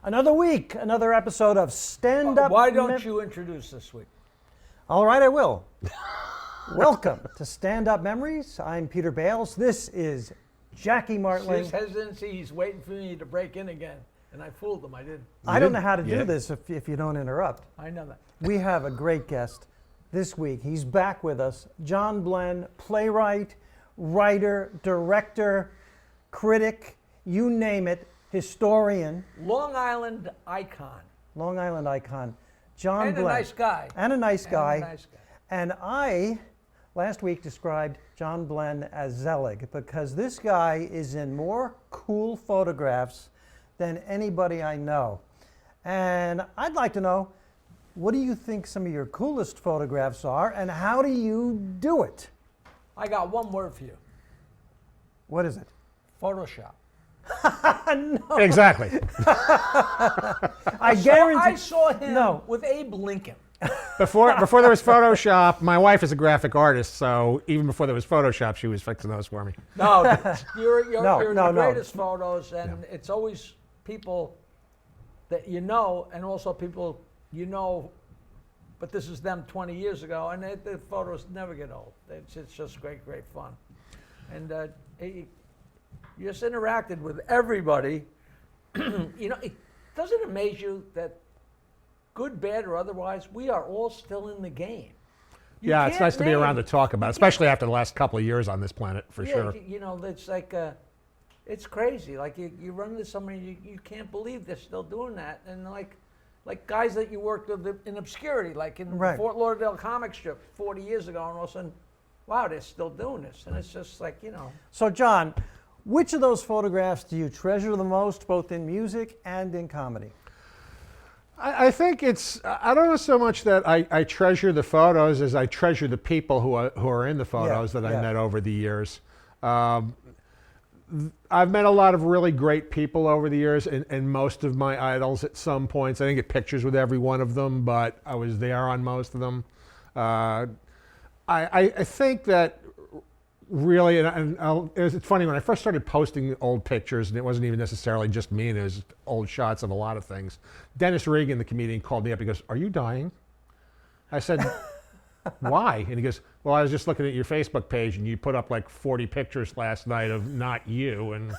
Another week, another episode of Stand-Up. Why don't you introduce this week? All right, I will. Welcome to Stand-Up Memories. I'm Peter Bales. This is Jackie Martling. His hesitancy, he's waiting for me to break in again. And I fooled him, I didn't. I don't know how to do this if you don't interrupt. I know that. We have a great guest this week. He's back with us. John Blenn, playwright, writer, director, critic, you name it. Historian. Long Island icon. Long Island icon. John And Blenn. a nice guy. And a nice guy. And a nice guy. And I, last week, described John Blenn as Zelig because this guy is in more cool photographs than anybody I know. And I'd like to know, what do you think some of your coolest photographs are, and how do you do it? I got one word for you. What is it? Photoshop. No. Exactly. I guarantee. I saw him with Abe Lincoln. Before there was Photoshop, my wife is a graphic artist, so even before there was Photoshop, she was fixing those for me. No, you're the No. greatest photos, and it's always people that you know, and also people you know, but this is them 20 years ago, and the photos never get old. It's just great fun. And you just interacted with everybody. You know, doesn't it amaze you that good, bad, or otherwise, we are all still in the game. Yeah, it's nice to be around to talk about, especially after the last couple of years on this planet, for sure. You know, it's like, it's crazy. Like you run into somebody, you can't believe they're still doing that. And like guys that you worked with in obscurity, like in Fort Lauderdale comic strip 40 years ago, and all of a sudden, wow, they're still doing this. And it's just like, you know. So, John, which of those photographs do you treasure the most, both in music and in comedy? I think I don't know so much that I treasure the photos as I treasure the people who are in the photos that I met over the years. I've met a lot of really great people over the years, and most of my idols at some points. I didn't get pictures with every one of them, but I was there on most of them. I think that really, it's funny, when I first started posting old pictures, and it wasn't even necessarily just me, and it was old shots of a lot of things. Dennis Regan, the comedian, called me up. He goes, "Are you dying?" I said, "Why?" And he goes, "Well, I was just looking at your Facebook page, and you put up like 40 pictures last night of not you, and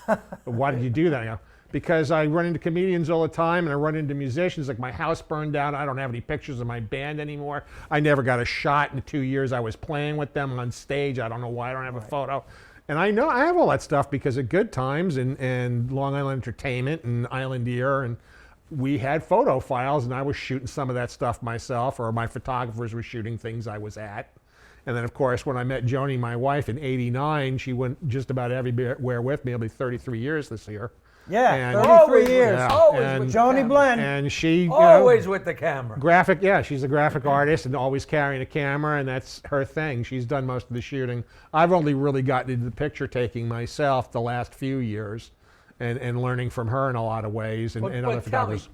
why did you do that?" I go, "Because I run into comedians all the time, and I run into musicians. Like, my house burned down. I don't have any pictures of my band anymore. I never got a shot in the 2 years I was playing with them on stage. I don't know why I don't have a photo." And I know I have all that stuff because of Good Times and Long Island Entertainment and Island Ear, and we had photo files, and I was shooting some of that stuff myself, or my photographers were shooting things I was at. And then, of course, when I met Joni, my wife, in '89, she went just about everywhere with me. It'll be 33 years this year. Yeah, and 33 years. Always with Joni Blenn. And she always with the camera. She's a graphic artist and always carrying a camera, and that's her thing. She's done most of the shooting. I've only really gotten into the picture taking myself the last few years, and learning from her in a lot of ways, and other photographers.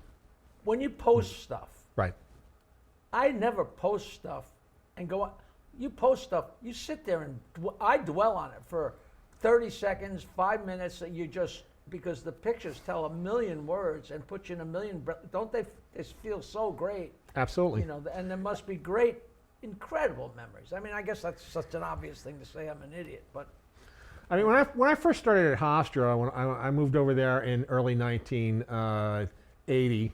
When you post stuff, right? I never post stuff and go on. You post stuff, you sit there and I dwell on it for 30 seconds, 5 minutes. That you just, because the pictures tell a million words and put you in a million. Don't they feel so great? Absolutely. You know, and there must be great, incredible memories. I mean, I guess that's such an obvious thing to say. I'm an idiot, but. I mean, when I first started at Hofstra, when I moved over there in early 1980,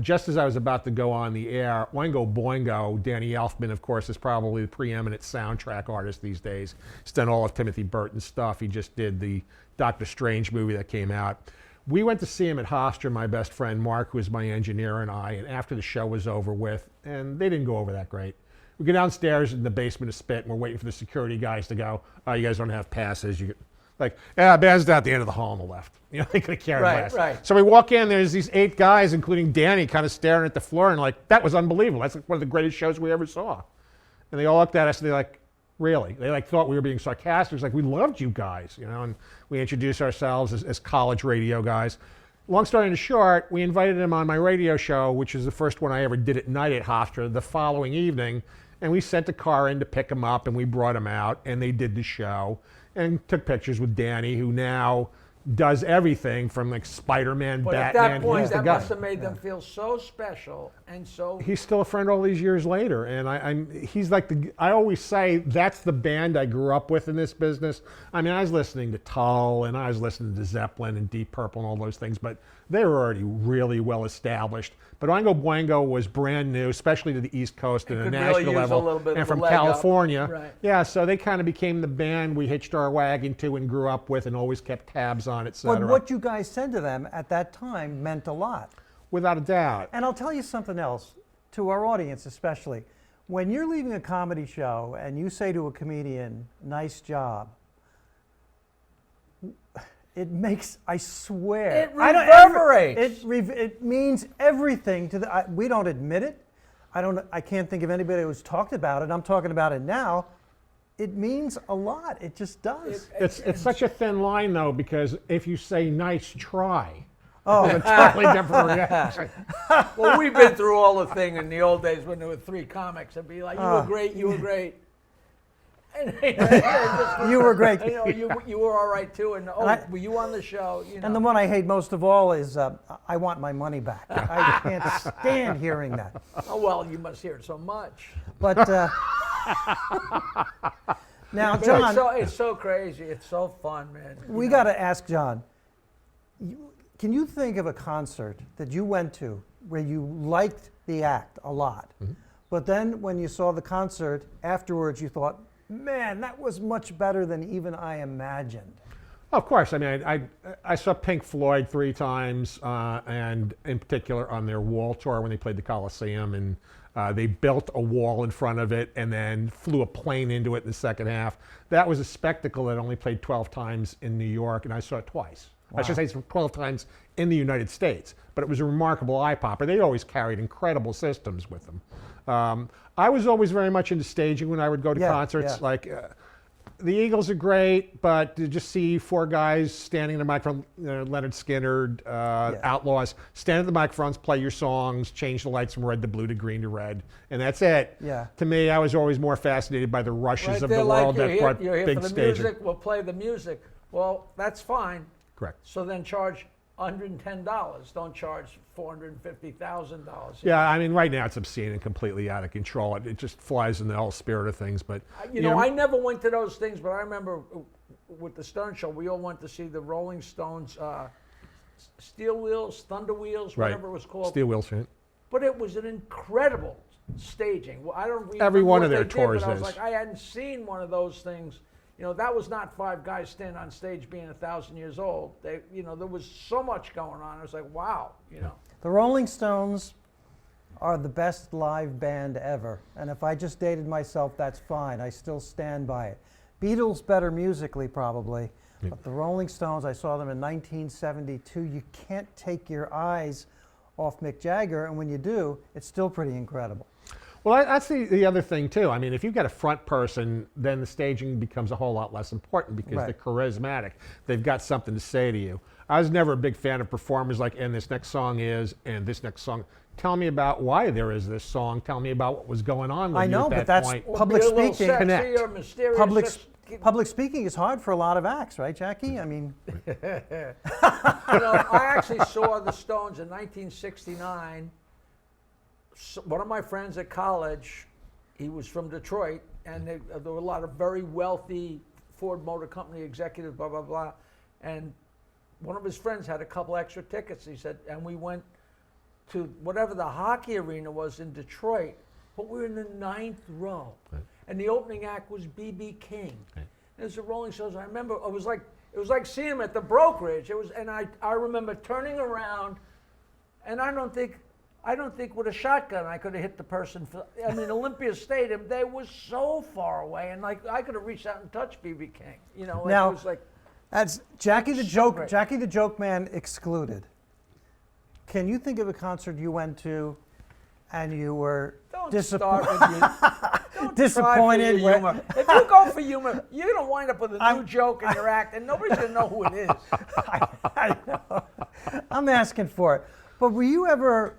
just as I was about to go on the air, Oingo Boingo, Danny Elfman, of course, is probably the preeminent soundtrack artist these days. He's done all of Timothy Burton's stuff. He just did the Doctor Strange movie that came out. We went to see him at Hofstra, my best friend Mark, who was my engineer, and I, and after the show was over with, and they didn't go over that great. We go downstairs in the basement of Spit, and we're waiting for the security guys to go, "Oh, you guys don't have passes." Band's down at the end of the hall on the left. You know, they could have carried glass. Right. So we walk in, there's these 8 guys, including Danny, kind of staring at the floor, and like, that was unbelievable. That's like one of the greatest shows we ever saw. And they all looked at us, and they're like, Really. They like thought we were being sarcastic. It's like, we loved you guys, and we introduced ourselves as college radio guys. Long story short, we invited him on my radio show, which is the first one I ever did at night at Hofstra, the following evening. And we sent a car in to pick him up, and we brought him out, and they did the show and took pictures with Danny, who now does everything from like Spider-Man, But Batman. at that point, he's the that guy. must have made them feel so special and so. He's still a friend all these years later, and he's like I always say, that's the band I grew up with in this business. I mean, I was listening to Tull, and I was listening to Zeppelin and Deep Purple and all those things, but they were already really well established. But Oingo Boingo was brand new, especially to the East Coast and a could really national use a level, little bit of and a from leg up. California. Right. Yeah, so they kind of became the band we hitched our wagon to and grew up with and always kept tabs on, etc. But what you guys said to them at that time meant a lot. Without a doubt. And I'll tell you something else, to our audience especially. When you're leaving a comedy show and you say to a comedian, "Nice job," it makes, I swear. It reverberates. It means everything to the, we don't admit it. I can't think of anybody who's talked about it. I'm talking about it now. It means a lot. It just does. It's such a thin line, though, because if you say "nice try," Oh, it's a totally different reaction. Well, we've been through all the thing in the old days when there were 3 comics. I'd be like, "You were great, you were great." And, you were great. You were all right too. And were you on the show? And the one I hate most of all is "I want my money back." I can't stand hearing that. Oh well, you must hear it so much. But now, John, It's so crazy. It's so fun, man. we got to ask John. Can you think of a concert that you went to where you liked the act a lot, but then when you saw the concert afterwards, you thought, "Man, that was much better than even I imagined"? Of course. I mean, I saw Pink Floyd 3 times, and in particular on their Wall tour when they played the Coliseum, and they built a wall in front of it and then flew a plane into it in the second half. That was a spectacle that only played 12 times in New York, and I saw it twice. Wow. I should say it's 12 times in the United States, but it was a remarkable eye popper. They always carried incredible systems with them. I was always very much into staging when I would go to concerts. Yeah. Like, the Eagles are great, but to just see 4 guys standing in the microphone, Leonard Skinner, Outlaws, stand at the microphones, play your songs, change the lights from red to blue to green to red, and that's it. Yeah. To me, I was always more fascinated by the rushes Right of there, the like world that brought you're here big for the staging. music. We'll play the music. Well, that's fine. Correct. So then charge $110. Don't charge $450,000. Yeah, I mean, right now it's obscene and completely out of control. It just flies in the whole spirit of things. But You know, I never went to those things, but I remember with the Stern Show, we all went to see the Rolling Stones, Steel Wheels, Thunder Wheels, whatever it was called. Steel Wheels, right? But it was an incredible staging. Well, I don't. Every remember one what of their they did, tours but I was is. like, I hadn't seen one of those things. You know, that was not 5 guys standing on stage being 1,000 years old. They, you know, there was so much going on. I was like, wow, you know. The Rolling Stones are the best live band ever. And if I just dated myself, that's fine. I still stand by it. Beatles better musically, probably. Yeah. But the Rolling Stones, I saw them in 1972. You can't take your eyes off Mick Jagger. And when you do, it's still pretty incredible. Well, that's the other thing, too. I mean, if you've got a front person, then the staging becomes a whole lot less important because they're charismatic. They've got something to say to you. I was never a big fan of performers like, and this next song is, and this next song. Tell me about why there is this song. Tell me about what was going on with you at that but that's point. public Be a little speaking. sexy Connect. or mysterious. Public speaking is hard for a lot of acts, right, Jackie? I mean, You know, I actually saw the Stones in 1969. One of my friends at college, he was from Detroit, and there were a lot of very wealthy Ford Motor Company executives, blah, blah, blah. And one of his friends had a couple extra tickets, he said, and we went to whatever the hockey arena was in Detroit, but we were in the 9th row. Right. And the opening act was B.B. King. Right. And it was the Rolling Stones. I remember it was like seeing him at the brokerage. It was, and I remember turning around, and I don't think with a shotgun I could have hit the person. I mean, Olympia Stadium, they was so far away, and like I could have reached out and touched B.B. King. You know, Now, it was like that's Jackie the Joke. great. Jackie the Joke Man excluded. Can you think of a concert you went to and you were Don't disappointed. start with Don't Disappointed try for your when- humor. If you go for humor, you're going to wind up with a new joke in your act, and nobody's going to know who it is. I know. I'm asking for it. But were you ever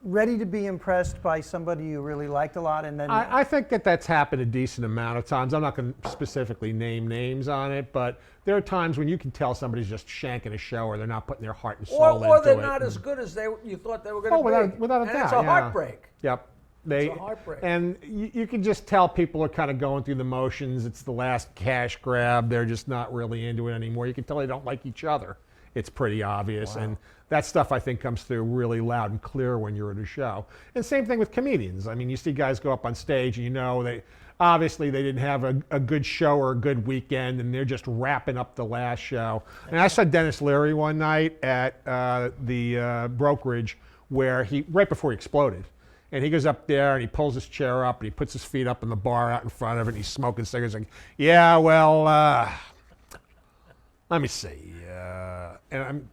ready to be impressed by somebody you really liked a lot, and then I think that that's happened a decent amount of times. I'm not going to specifically name names on it, but there are times when you can tell somebody's just shanking a show, or they're not putting their heart and soul into it. Or they're not as good as you thought they were going to be. Without a and doubt. it's a yeah. heartbreak. Yep. It's a heartbreak. And you can just tell people are kind of going through the motions. It's the last cash grab. They're just not really into it anymore. You can tell they don't like each other. It's pretty obvious. Wow. And that stuff, I think, comes through really loud and clear when you're at a show. And same thing with comedians. I mean, you see guys go up on stage and you know they didn't have a good show or a good weekend, and they're just wrapping up the last show. And I saw Dennis Leary one night at the brokerage where right before he exploded. And he goes up there and he pulls his chair up and he puts his feet up in the bar out in front of it and he's smoking cigarettes like, yeah, well, let me see. And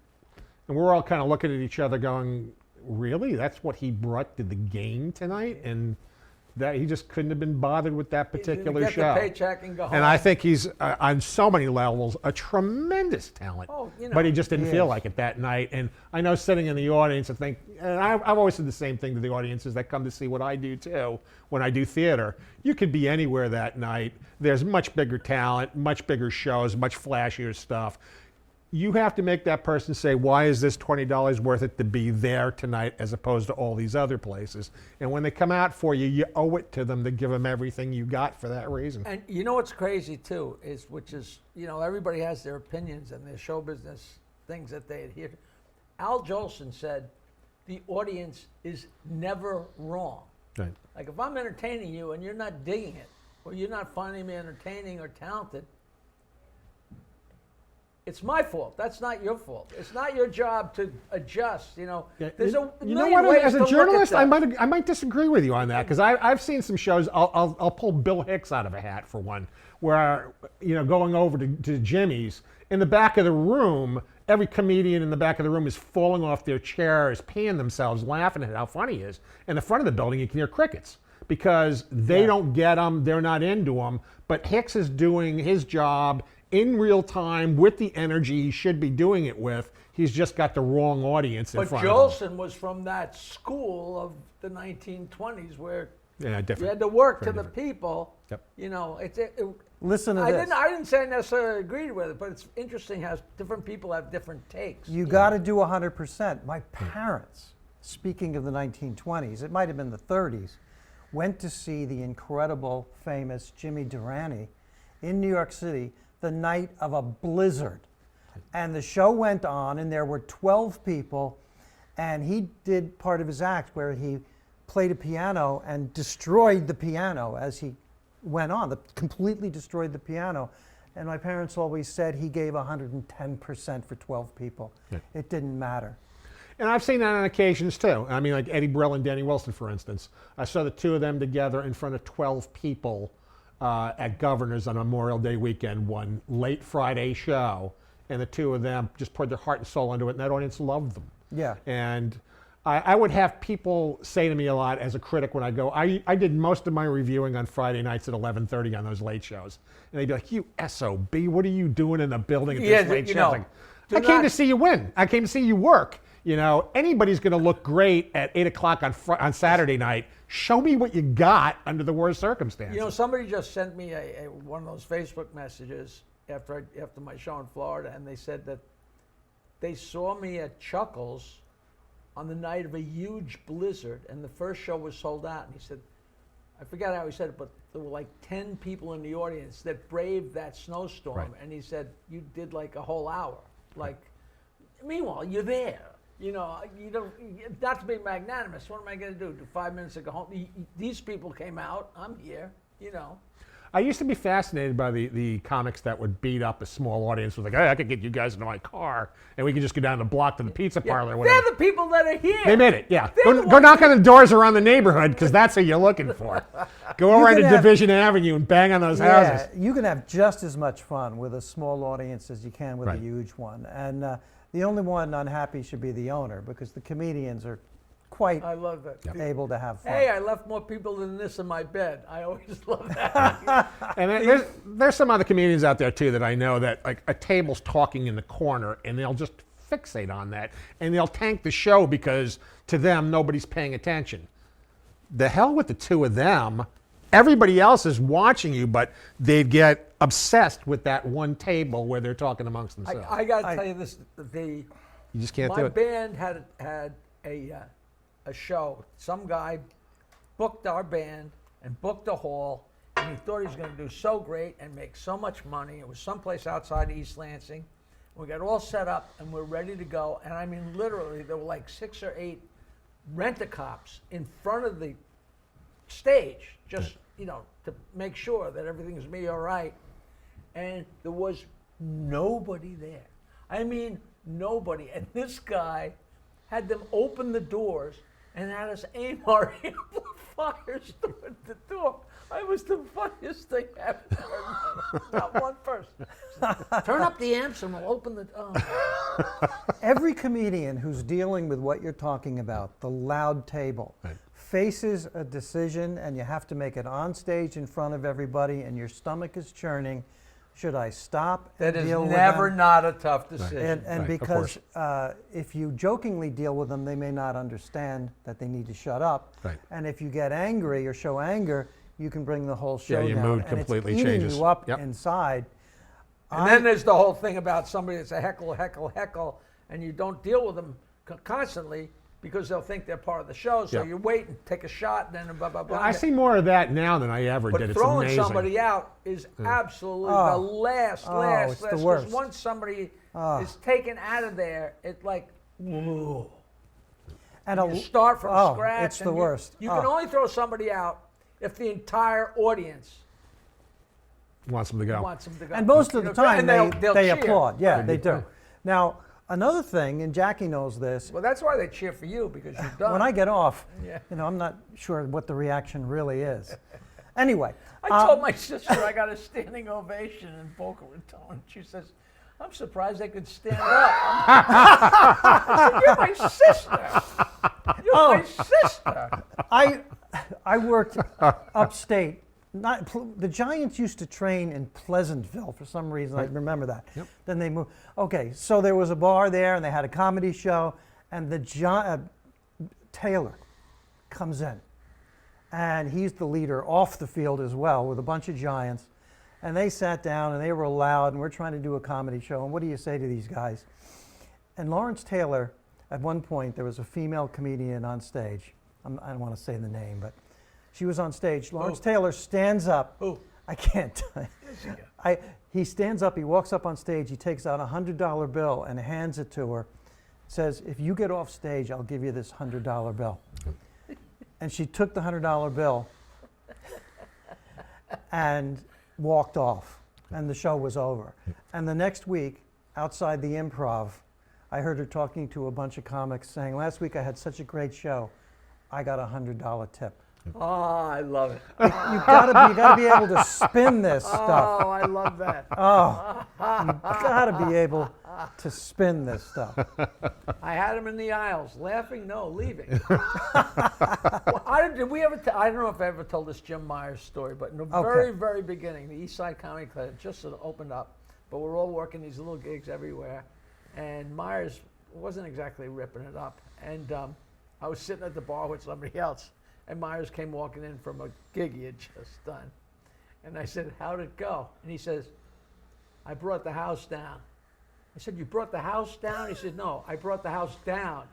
we're all kind of looking at each other going, really? That's what he brought to the game tonight? And that he just couldn't have been bothered with that particular Get show. the paycheck and go home. And I think he's, on so many levels, a tremendous talent. Oh, you know, but he just didn't he feel is. like it that night. And I know sitting in the audience, I think, and I've always said the same thing to the audiences that come to see what I do too, when I do theater. You could be anywhere that night. There's much bigger talent, much bigger shows, much flashier stuff. You have to make that person say, why is this $20 worth it to be there tonight as opposed to all these other places? And when they come out for you, you owe it to them to give them everything you got for that reason. And you know what's crazy too is, everybody has their opinions and their show business things that they adhere to. Al Jolson said, the audience is never wrong. Right. Like if I'm entertaining you and you're not digging it, or you're not finding me entertaining or talented, it's my fault. That's not your fault. It's not your job to adjust. There's a million ways as to a look at journalist, that. I might disagree with you on that because I've seen some shows. I'll pull Bill Hicks out of a hat for one, where going over to Jimmy's in the back of the room, every comedian in the back of the room is falling off their chairs, peeing themselves, laughing at how funny he is. In the front of the building, you can hear crickets because they don't get them. They're not into them. But Hicks is doing his job in real time with the energy he should be doing it with. He's just got the wrong audience in But front of Jolson was from that school of the 1920s where him. Yeah, different. you had to work Very to the different. people. Yep. listen to I this. didn't say I necessarily agreed with it, but it's interesting how different people have different takes. You got to do 100%. My parents, speaking of the 1920s, it might have been the 30s, went to see the incredible, famous Jimmy Durante in New York City the night of a blizzard. And the show went on, and there were 12 people, and he did part of his act where he played a piano and destroyed the piano as he went on, completely destroyed the piano. And my parents always said he gave 110% for 12 people. Yeah. It didn't matter. And I've seen that on occasions too. I mean, like Eddie Brill and Danny Wilson, for instance. I saw the two of them together in front of 12 people at Governor's on Memorial Day weekend, one late Friday show, and the two of them just poured their heart and soul into it, and that audience loved them. Yeah. And I would have people say to me a lot as a critic when I go, I did most of my reviewing on Friday nights at 11:30 on those late shows. And they'd be like, you SOB, what are you doing in the building at this late show? Like, I came to see you win. I came to see you work. Anybody's going to look great at 8 o'clock on Saturday night. Show me what you got under the worst circumstances. Somebody just sent me one of those Facebook messages after my show in Florida, and they said that they saw me at Chuckles on the night of a huge blizzard, and the first show was sold out. And he said, I forgot how he said it, but there were like 10 people in the audience that braved that snowstorm. Right. And he said, you did like a whole hour. Meanwhile, you're there. You don't, not to be magnanimous, what am I going to do 5 minutes to go home? These people came out, I'm here, I used to be fascinated by the comics that would beat up a small audience with like, hey, I could get you guys into my car and we could just go down the block to the pizza parlor or whatever. They're the people that are here. They made it, yeah. They're the Go ones knock on the doors around the neighborhood because that's who you're looking for. Go over You into can have- Division Avenue and bang on those houses. You can have just as much fun with a small audience as you can with Right. a huge one. And the only one unhappy should be the owner, because the comedians are quite I love that. able to have fun. Hey, I left more people than this in my bed. I always love that. And there's some other comedians out there too that I know that like a table's talking in the corner and they'll just fixate on that and they'll tank the show because to them nobody's paying attention. The hell with the two of them. Everybody else is watching you, but they get obsessed with that one table where they're talking amongst themselves. I got to tell you this: You just can't do my it. band had a show. Some guy booked our band and booked a hall, and he thought he was going to do so great and make so much money. It was someplace outside East Lansing. We got all set up and we're ready to go. And I mean, literally, there were like 6 or 8 rent-a-cops in front of the stage, just to make sure that everything was me all right. And there was nobody there. I mean, nobody. And this guy had them open the doors and had us aim our amplifiers toward the door. It was the funniest thing ever. Not one person. Turn up the amps and we'll open the door. Every comedian who's dealing with what you're talking about, the loud table, faces a decision and you have to make it on stage in front of everybody and your stomach is churning. Should I stop and That is deal with never them? not a tough decision. And Right, of because if you jokingly deal with them, they may not understand that they need to shut up. Right. And if you get angry or show anger, you can bring the whole show your down. mood and completely it's eating changes. you up Yep. inside. And then there's the whole thing about somebody that's a heckle, and you don't deal with them constantly because they'll think they're part of the show. So Yep. you wait and take a shot, and then blah, blah, blah. I see more of that now than I ever But did. It's throwing amazing. somebody out is absolutely Oh. the last. It's the 'Cause worst. once somebody is taken out of there, it's like, whoa. And You start from scratch. It's and the worst. You can only throw somebody out if the entire audience Wants them to go. wants them to go. And most of the time, and they cheer. applaud. Yeah, Right. they do. Now, another thing, and Jackie knows this, Well, that's why they cheer for you, because you've done. when I get off, Yeah. I'm not sure what the reaction really is. Anyway, I told my sister I got a standing ovation in Boca Raton. She says, I'm surprised they could stand up. I said, you're my sister. You're my sister. I worked upstate. The Giants used to train in Pleasantville for some reason. I remember that. Yep. Then they moved. Okay, so there was a bar there, and they had a comedy show, and Taylor comes in, and he's the leader off the field as well with a bunch of Giants, and they sat down and they were loud, and we're trying to do a comedy show, and what do you say to these guys? And Lawrence Taylor, at one point, there was a female comedian on stage. I don't want to say the name, but she was on stage. Lawrence Taylor stands up. Who? I can't tell you. He stands up, he walks up on stage, he takes out a $100 bill and hands it to her, says, if you get off stage, I'll give you this $100 bill. And she took the $100 bill and walked off, and the show was over. And the next week, outside the Improv, I heard her talking to a bunch of comics saying, last week I had such a great show, I got a $100 tip. Oh, I love it. You gotta be able to spin this stuff. Oh, I love that. Oh, you gotta be able to spin this stuff. I had him in the aisles, laughing, no, leaving. Well, did we ever? I don't know if I ever told this Jim Myers story, but in the very, very beginning, the East Side Comedy Club just sort of opened up, but we're all working these little gigs everywhere, and Myers wasn't exactly ripping it up, and I was sitting at the bar with somebody else, and Myers came walking in from a gig he had just done, and I said, "How'd it go?" And he says, "I brought the house down." I said, "You brought the house down?" He said, "No, I brought the house down."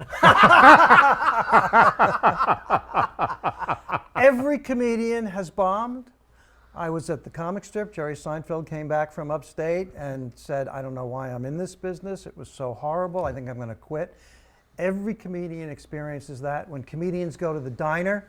Every comedian has bombed. I was at the comic strip. Jerry Seinfeld came back from upstate and said, I don't know why I'm in this business. It was so horrible. I think I'm going to quit. Every comedian experiences that. When comedians go to the diner,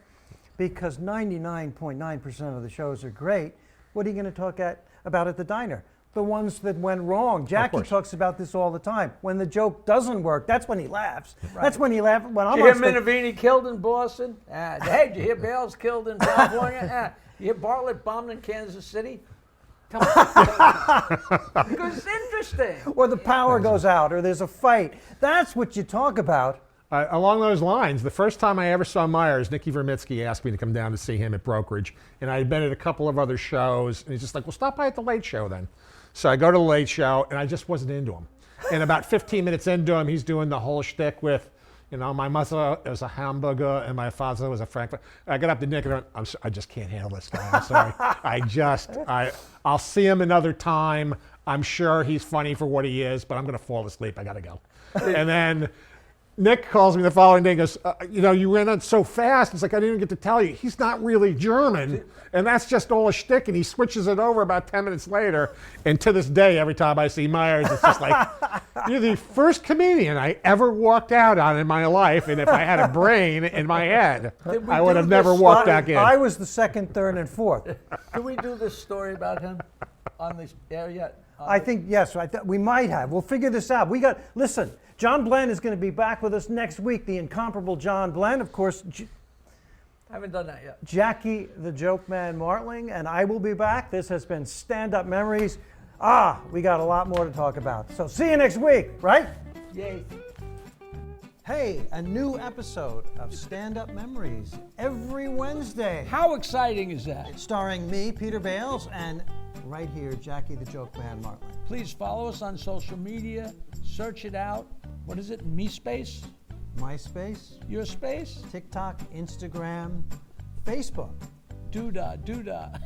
because 99.9% of the shows are great, what are you going to talk about at the diner? The ones that went wrong. Jackie talks about this all the time. When the joke doesn't work, that's when he laughs. Right. That's when he laughs. When I'm Did you hear Miniveri killed in Boston? Hey, did you hear Bales killed in California? You hear Bartlett bombed in Kansas City? Because it's interesting. Or the power goes out, or there's a fight. That's what you talk about Along those lines, the first time I ever saw Myers, Nicky Vermitsky asked me to come down to see him at Brokerage, and I had been at a couple of other shows, and he's just like, well, stop by at the Late Show then. So I go to the Late Show, and I just wasn't into him. And about 15 minutes into him, he's doing the whole shtick with, my mother was a hamburger and my father was a Frankfurt. I got up to Nick and I went, I just can't handle this guy. I'm sorry. I'll see him another time. I'm sure he's funny for what he is, but I'm going to fall asleep. I got to go. And then Nick calls me the following day and goes, you ran on so fast. It's like, I didn't even get to tell you. He's not really German. And that's just all a shtick. And he switches it over about 10 minutes later. And to this day, every time I see Myers, it's just like, you're the first comedian I ever walked out on in my life. And if I had a brain in my head, I would have never walked back in. I was the second, third, and fourth. Did we do this story about him on the air yet? I think, yes, we might have. We'll figure this out. Listen, John Blenn is going to be back with us next week, the incomparable John Blenn. Of course, Haven't done that yet. Jackie the Joke Man Martling, and I will be back. This has been Stand-Up Memories. We got a lot more to talk about. So see you next week, right? Yay. Hey, a new episode of Stand-Up Memories every Wednesday. How exciting is that? Starring me, Peter Bales, and right here, Jackie the Joke Man Martling. Please follow us on social media. Search it out. What is it? MeSpace? MySpace, Your space? TikTok, Instagram, Facebook. Doodah, doodah.